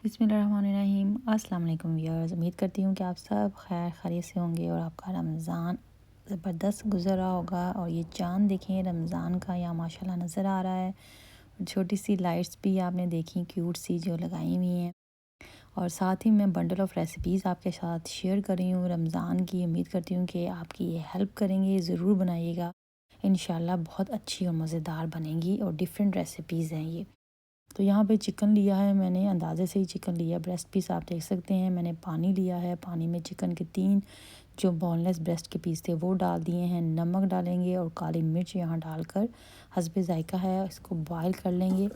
बिस्मिल्लाहिर्रहमानिर्रहीम। अस्सलाम वालेकुम व्यूअर्स, उम्मीद करती हूँ कि आप सब खैर खैरियत से होंगे और आपका रमज़ान ज़बरदस्त गुज़र रहा होगा। और ये चाँद देखें रमज़ान का यहाँ माशाल्लाह नज़र आ रहा है। छोटी सी लाइट्स भी आपने देखी क्यूट सी जो लगाई हुई हैं। और साथ ही मैं बंडल ऑफ़ रेसिपीज़ आपके साथ शेयर कर रही हूँ रमज़ान की। उम्मीद करती हूँ कि आपकी ये हेल्प करेंगे, ज़रूर बनाइएगा। इंशाल्लाह बहुत अच्छी और मज़ेदार बनेंगी और डिफरेंट रेसिपीज़ हैं ये। तो यहाँ पे चिकन लिया है मैंने, अंदाज़े से ही चिकन लिया। ब्रेस्ट पीस आप देख सकते हैं। मैंने पानी लिया है, पानी में चिकन के 3 जो बोनलेस ब्रेस्ट के पीस थे वो डाल दिए हैं। नमक डालेंगे और काली मिर्च यहाँ डालकर हस्बे ज़ायक़ा है इसको बॉयल कर लेंगे।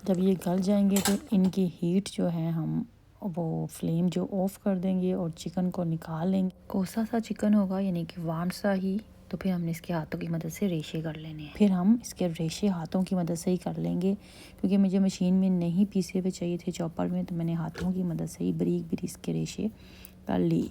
जब ये गल जाएंगे तो इनकी हीट जो है हम वो फ्लेम जो ऑफ़ कर देंगे और चिकन को निकाल लेंगे। कोसा सा चिकन होगा यानी कि वाम सा ही। तो फिर हमने इसके हाथों की मदद से रेशे कर लेने हैं। फिर हम इसके रेशे हाथों की मदद से ही कर लेंगे, क्योंकि मुझे मशीन में नहीं पीसे हुए चाहिए थे चॉपर में, तो मैंने हाथों की मदद से ही बारीक बारीक इसके रेशे कर लिए।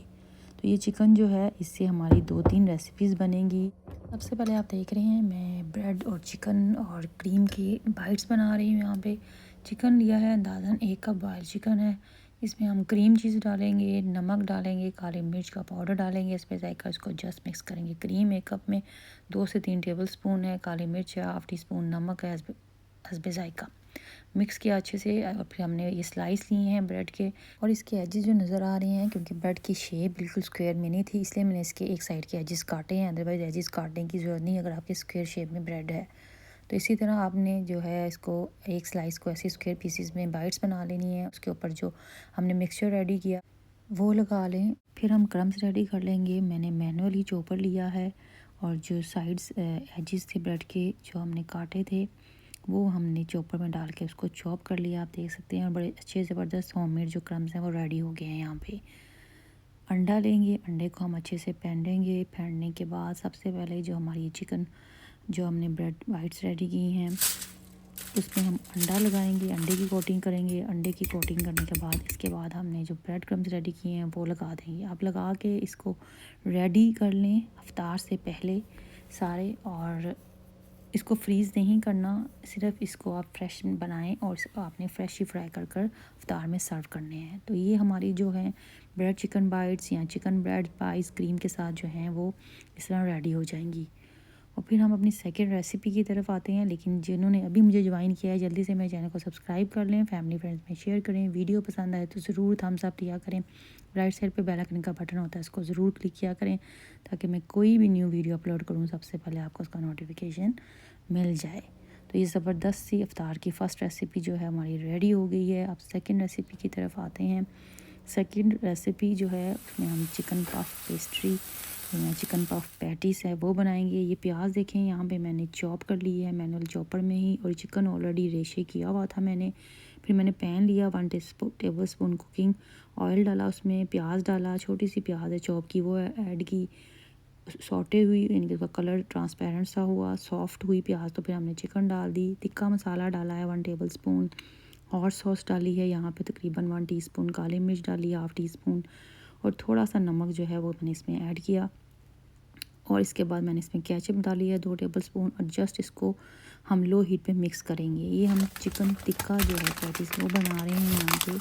तो ये चिकन जो है इससे हमारी 2-3 रेसिपीज़ बनेंगी। सबसे पहले आप देख रहे हैं मैं ब्रेड और चिकन और क्रीम की बाइट्स बना रही हूँ। यहाँ पे चिकन लिया है, अंदाज़न 1 कप बॉयल चिकन है। इसमें हम क्रीम चीज़ डालेंगे, नमक डालेंगे, काली मिर्च का पाउडर डालेंगे, इस पे जाकर इसको जस्ट मिक्स करेंगे। क्रीम 1 कप में 2 से 3 टेबल स्पून है, काली मिर्च है, हाफ़ टी स्पून नमक है, हस्बे जायका। मिक्स किया अच्छे से और फिर हमने ये स्लाइस लिए हैं ब्रेड के। और इसके एजेस जो नज़र आ रहे हैं, क्योंकि ब्रेड की शेप बिल्कुल स्क्वायर में नहीं थी, इसलिए मैंने इसके एक साइड के एजेस काटे हैं। अदरवाइज़ एजेस काटने की ज़रूरत नहीं अगर आपके स्क्वायर शेप में ब्रेड है। तो इसी तरह आपने जो है इसको एक स्लाइस को ऐसे स्क्वायर पीसेस में बाइट्स बना लेनी है। उसके ऊपर जो हमने मिक्सचर रेडी किया वो लगा लें। फिर हम क्रम्स रेडी कर लेंगे। मैंने मैनुअली चॉपर लिया है और जो साइड्स एजेस थे ब्रेड के जो हमने काटे थे वो हमने चॉपर में डाल के उसको चॉप कर लिया। आप देख सकते हैं और बड़े अच्छे ज़बरदस्त होममेड जो क्रम्स हैं वो रेडी हो गए हैं। यहाँ पे अंडा लेंगे, अंडे को हम अच्छे से फेंटेंगे। फेंटने के बाद सबसे पहले जो हमारी चिकन जो हमने ब्रेड वाइट्स रेडी की हैं उसमें हम अंडा लगाएंगे, अंडे की कोटिंग करेंगे। अंडे की कोटिंग करने के बाद इसके बाद हमने जो ब्रेड क्रम्स रेडी किए हैं वो लगा देंगे। आप लगा के इसको रेडी कर लें इफ्तार से पहले सारे। और इसको फ्रीज़ नहीं करना, सिर्फ इसको आप फ्रेश बनाएं और इसको आपने फ्रेश ही फ्राई कर कर इफ्तार में सर्व करने हैं। तो ये हमारी जो है ब्रेड चिकन बाइट्स या चिकन ब्रेड पाइस क्रीम के साथ जो हैं वो इस तरह रेडी हो जाएंगी। और फिर हम अपनी सेकंड रेसिपी की तरफ आते हैं। लेकिन जिन्होंने अभी मुझे ज्वाइन किया है जल्दी से मेरे चैनल को सब्सक्राइब कर लें, फैमिली फ्रेंड्स में शेयर करें। वीडियो पसंद आए तो ज़रूर थम्स अप दिया करें। राइट साइड पे बेल आइकन का बटन होता है, इसको ज़रूर क्लिक किया करें ताकि मैं कोई भी न्यू वीडियो अपलोड करूँ सबसे पहले आपको उसका नोटिफिकेशन मिल जाए। तो ये ज़बरदस्त सी इफ्तार की फ़र्स्ट रेसिपी जो है हमारी रेडी हो गई है। अब सेकंड रेसिपी की तरफ आते हैं। सेकंड रेसिपी जो है उसमें हम चिकन पफ पेस्ट्री या चिकन पफ पैटीज़ है वो बनाएंगे। ये प्याज देखें यहाँ पे मैंने चॉप कर ली है मैनुअल चॉपर में ही, और चिकन ऑलरेडी रेशे किया हुआ था मैंने। फिर मैंने पैन लिया, 1 टेबल स्पून कुकिंग ऑयल डाला, उसमें प्याज डाला, छोटी सी प्याज है चॉप की वो ऐड की। सौटे हुई यानी उसका कलर ट्रांसपेरेंट सा हुआ, सॉफ्ट हुई प्याज तो फिर हमने चिकन डाल दी। तिक्का मसाला डाला है 1 टेबल स्पून। हॉट सॉस डाली है यहाँ पे तकरीबन 1 टीस्पून। काली मिर्च डाली है 1/2 टीस्पून। और थोड़ा सा नमक जो है वो मैंने इसमें ऐड किया। और इसके बाद मैंने इसमें केचप डाली है 2 टेबल स्पून। और जस्ट इसको हम लो हीट पे मिक्स करेंगे। ये हम चिकन टिक्का जो है पैटीज़ वो बना रहे हैं यहाँ पे।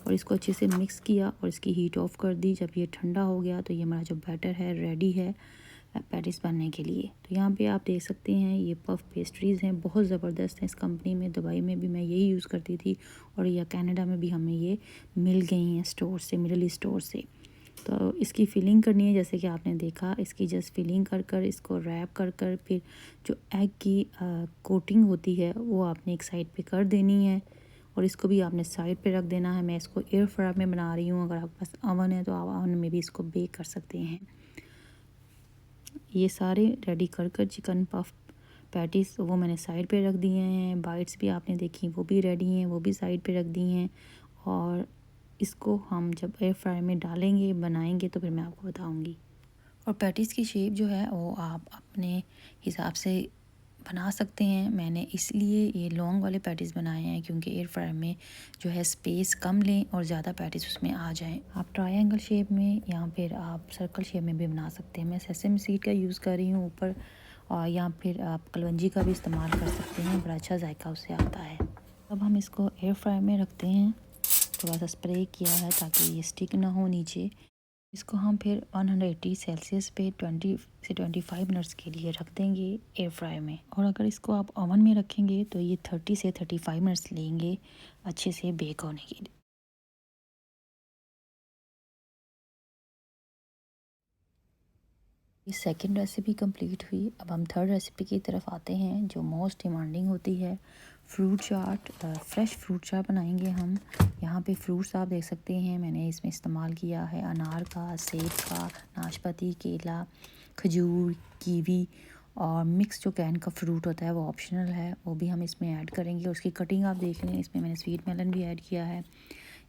और इसको अच्छे से मिक्स किया और इसकी हीट ऑफ कर दी। जब ये ठंडा हो गया तो ये हमारा जो बैटर है रेडी है पैटीज़ बनने के लिए। तो यहाँ पे आप देख सकते हैं ये पफ पेस्ट्रीज़ हैं, बहुत ज़बरदस्त हैं। इस कंपनी में दुबई में भी मैं यही यूज़ करती थी और या कनाडा में भी हमें ये मिल गई हैं स्टोर से, मिडल ईस्ट स्टोर से। तो इसकी फिलिंग करनी है जैसे कि आपने देखा। इसकी जस्ट फिलिंग कर कर इसको रैप कर कर फिर जो एग की कोटिंग होती है वो आपने एक साइड पे कर देनी है और इसको भी आपने साइड पे रख देना है। मैं इसको एयर फ्रायर में बना रही हूँ, अगर आपके पास अवन है तो आप अवन में भी इसको बेक कर सकते हैं। ये सारे रेडी कर कर चिकन पफ पैटीज़ वो मैंने साइड पे रख दिए हैं। बाइट्स भी आपने देखी वो भी रेडी हैं, वो भी साइड पे रख दी हैं। और इसको हम जब एयर फ्रायर में डालेंगे बनाएंगे तो फिर मैं आपको बताऊंगी। और पैटीज़ की शेप जो है वो आप अपने हिसाब से बना सकते हैं। मैंने इसलिए ये लॉन्ग वाले पैटीज़ बनाए हैं क्योंकि एयर फ्रायर में जो है स्पेस कम लें और ज़्यादा पैटीज़ उसमें आ जाएं। आप ट्रायंगल शेप में या फिर आप सर्कल शेप में भी बना सकते हैं। मैं सेसम सीड का यूज़ कर रही हूँ ऊपर, और या फिर आप कलवंजी का भी इस्तेमाल कर सकते हैं, बड़ा अच्छा जायका उससे आता है। अब हम इसको एयर फ्रायर में रखते हैं। थोड़ा सा स्प्रे किया है ताकि ये स्टिक ना हो नीचे। इसको हम फिर 180 सेल्सियस पे 20 से 25 मिनट्स के लिए रख देंगे एयर फ्राई में। और अगर इसको आप ओवन में रखेंगे तो ये 30 से 35 मिनट्स लेंगे अच्छे से बेक होने के लिए। ये सेकंड रेसिपी कंप्लीट हुई। अब हम थर्ड रेसिपी की तरफ आते हैं जो मोस्ट डिमांडिंग होती है, फ्रूट चाट। फ्रेश फ्रूट चाट बनाएंगे हम। यहाँ पे फ्रूट्स आप देख सकते हैं मैंने इसमें इस्तेमाल किया है अनार का, सेब का, नाशपाती, केला, खजूर, कीवी और मिक्स जो कैन का फ्रूट होता है वो ऑप्शनल है, वो भी हम इसमें ऐड करेंगे। उसकी कटिंग आप देख लें, इसमें मैंने स्वीट मेलन भी ऐड किया है।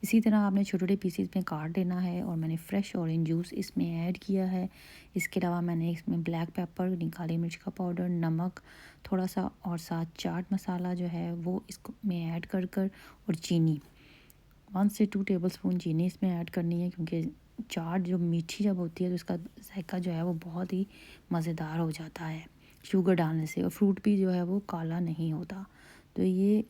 इसी तरह आपने छोटे छोटे पीसीज में काट लेना है और मैंने फ़्रेश ऑरेंज जूस इसमें ऐड किया है। इसके अलावा मैंने इसमें ब्लैक पेपर, काली मिर्च का पाउडर, नमक थोड़ा सा और साथ चाट मसाला जो है वो इसको में ऐड कर कर और चीनी 1 से 2 टेबलस्पून चीनी इसमें ऐड करनी है, क्योंकि चाट जो मीठी जब होती है तो उसका जायका जो है वो बहुत ही मज़ेदार हो जाता है शुगर डालने से, और फ्रूट भी जो है वो काला नहीं होता। तो ये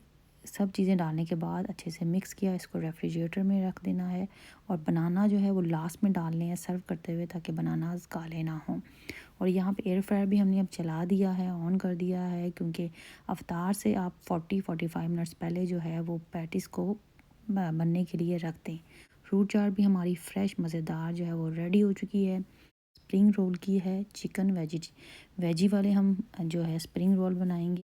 सब चीज़ें डालने के बाद अच्छे से मिक्स किया, इसको रेफ्रिजरेटर में रख देना है। और बनाना जो है वो लास्ट में डालने हैं सर्व करते हुए, ताकि बनानास काले ना हों। और यहाँ पे एयर फ्रायर भी हमने अब चला दिया है, ऑन कर दिया है, क्योंकि अवतार से आप 40-45 मिनट्स पहले जो है वो पैटिस को बनने के लिए रख दें। फ्रूट चाट भी हमारी फ्रेश मज़ेदार जो है वो रेडी हो चुकी है। स्प्रिंग रोल की है, चिकन वेजी वाले हम जो है स्प्रिंग रोल बनाएंगे।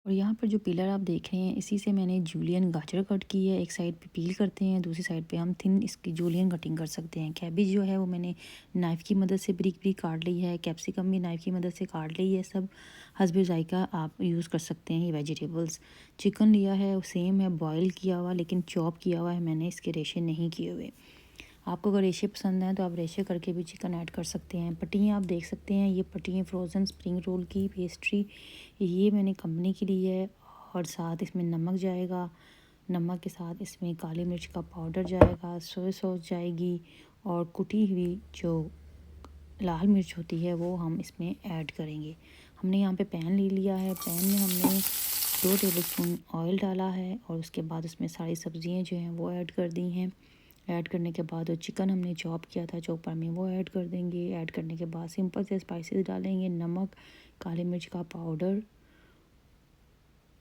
और यहाँ पर जो पिलर आप देख रहे हैं इसी से मैंने जूलियन गाजर कट की है। एक साइड पे पील करते हैं, दूसरी साइड पे हम थिन इसकी जूलियन कटिंग कर सकते हैं। कैबेज जो है वो मैंने नाइफ़ की मदद से ब्रिक ब्रिक काट ली है। कैप्सिकम भी नाइफ़ की मदद से काट ली है। सब हस्बे ज़ायका आप यूज़ कर सकते हैं ये वेजिटेबल्स। चिकन लिया है, सेम है बॉयल किया हुआ, लेकिन चॉप किया हुआ है मैंने, इसके रेशे नहीं किए हुए। आपको अगर रेशे पसंद हैं तो आप रेशे करके भी चिकन ऐड कर सकते हैं। पट्टियाँ आप देख सकते हैं, ये पट्टियाँ फ्रोज़न स्प्रिंग रोल की पेस्ट्री ये मैंने कंपनी की ली है। और साथ इसमें नमक जाएगा, नमक के साथ इसमें काली मिर्च का पाउडर जाएगा, सोया सॉस जाएगी, और कुटी हुई जो लाल मिर्च होती है वो हम इसमें ऐड करेंगे। हमने यहाँ पे पैन ले लिया है, पैन में हमने 2 टेबलस्पून ऑयल डाला है और उसके बाद उसमें सारी सब्ज़ियाँ जो हैं वो ऐड कर दी हैं। ऐड करने के बाद जो चिकन हमने चॉप किया था चॉपर में वो ऐड कर देंगे। ऐड करने के बाद सिंपल से स्पाइसेस डालेंगे, नमक, काली मिर्च का पाउडर,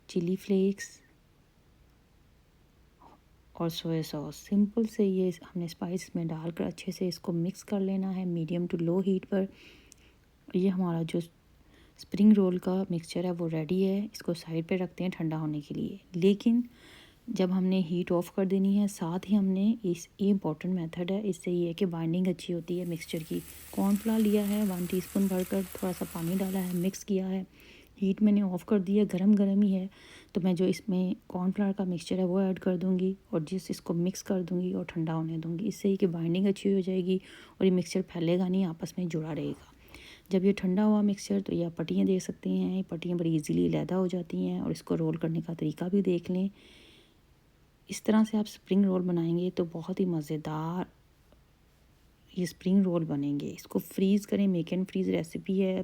चिली फ्लेक्स और सोया सॉस। सिंपल से ये हमने स्पाइस में डालकर अच्छे से इसको मिक्स कर लेना है मीडियम टू लो हीट पर। ये हमारा जो स्प्रिंग रोल का मिक्सचर है वो रेडी है। इसको साइड पे रखते हैं ठंडा होने के लिए। लेकिन जब हमने हीट ऑफ कर देनी है, साथ ही हमने ये इम्पॉर्टेंट मेथड है, इससे ये है कि बाइंडिंग अच्छी होती है मिक्सचर की। कॉर्नफ्लावर लिया है 1 टीस्पून भरकर, थोड़ा सा पानी डाला है, मिक्स किया है। हीट मैंने ऑफ़ कर दी है, गरम गरम ही है, तो मैं जो इसमें कॉर्नफ्लावर का मिक्सचर है वो ऐड कर दूँगी और इसको मिक्स कर दूँगी और ठंडा होने दूँगी। इससे ही कि बाइंडिंग अच्छी हो जाएगी और ये मिक्सचर फैलेगा नहीं, आपस में जुड़ा रहेगा। जब ये ठंडा हुआ मिक्सचर तो ये आप पट्टियाँ देख सकते हैं, ये पट्टियाँ बड़ी इजीली अलहदा हो जाती हैं। और इसको रोल करने का तरीका भी देख लें। इस तरह से आप स्प्रिंग रोल बनाएंगे तो बहुत ही मज़ेदार ये स्प्रिंग रोल बनेंगे। इसको फ्रीज़ करें, मेक एंड फ्रीज़ रेसिपी है।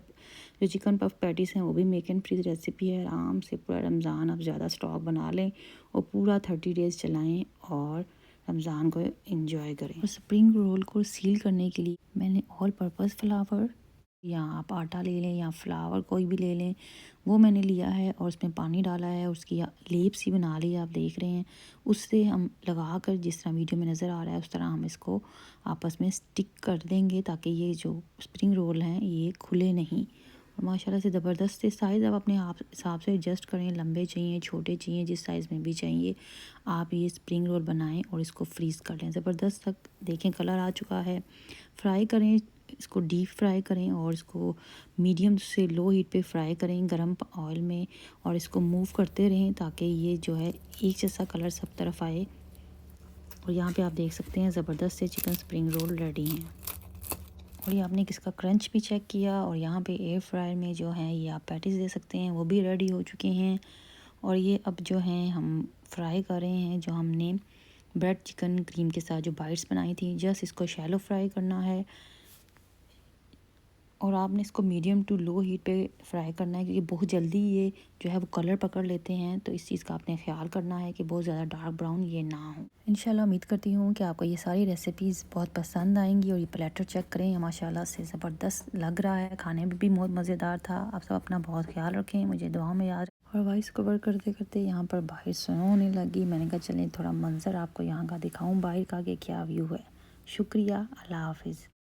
जो चिकन पफ पैटीज़ हैं वो भी मेक एंड फ्रीज़ रेसिपी है। आराम से पूरा रमज़ान आप ज़्यादा स्टॉक बना लें और पूरा 30 डेज़ चलाएं और रमज़ान को इंजॉय करें। और स्प्रिंग रोल को सील करने के लिए मैंने ऑल पर्पज़ फ्लावर, या आप आटा ले लें या फ्लावर कोई भी ले लें, वो मैंने लिया है और उसमें पानी डाला है, उसकी लेप सी बना ली है, आप देख रहे हैं। उससे हम लगा कर जिस तरह वीडियो में नज़र आ रहा है उस तरह हम इसको आपस में स्टिक कर देंगे, ताकि ये जो स्प्रिंग रोल हैं ये खुले नहीं। और माशाल्लाह से ज़बरदस्त से साइज़ आप अपने आप हिसाब से एडजस्ट करें, लंबे चाहिए, छोटे चाहिए, जिस साइज़ में भी चाहिए आप ये स्प्रिंग रोल बनाएं और इसको फ्रीज़ कर लें। ज़बरदस्त तक देखें कलर आ चुका है। फ्राई करें, इसको डीप फ्राई करें और इसको मीडियम से लो हीट पे फ्राई करें गरम ऑयल में, और इसको मूव करते रहें ताकि ये जो है एक जैसा कलर सब तरफ आए। और यहाँ पे आप देख सकते हैं ज़बरदस्त से चिकन स्प्रिंग रोल रेडी हैं। और ये आपने किसका क्रंच भी चेक किया। और यहाँ पे एयर फ्रायर में जो है ये आप पैटीज़ दे सकते हैं, वो भी रेडी हो चुके हैं। और ये अब जो हैं हम फ्राई कर रहे हैं, जो हमने ब्रेड चिकन क्रीम के साथ जो बाइट्स बनाई थी, जस्ट इसको शैलो फ्राई करना है। और आपने इसको मीडियम टू लो हीट पे फ्राई करना है, क्योंकि बहुत जल्दी ये जो है वो कलर पकड़ लेते हैं। तो इस चीज़ का आपने ख्याल करना है कि बहुत ज़्यादा डार्क ब्राउन ये ना हो। इंशाल्लाह उम्मीद करती हूँ कि आपको ये सारी रेसिपीज़ बहुत पसंद आएंगी। और ये प्लेटर चेक करें, माशाल्लाह से ज़बरदस्त लग रहा है, खाने में भी बहुत मज़ेदार था। आप सब अपना बहुत ख्याल रखें, मुझे दुआओं में याद। और वॉइस कवर करते करते यहाँ पर बाहर स्नो होने लगी। मैंने कहा चलें थोड़ा मंजर आपको यहाँ का दिखाऊँ बाहर का कि क्या व्यू है। शुक्रिया, अल्लाह हाफिज़।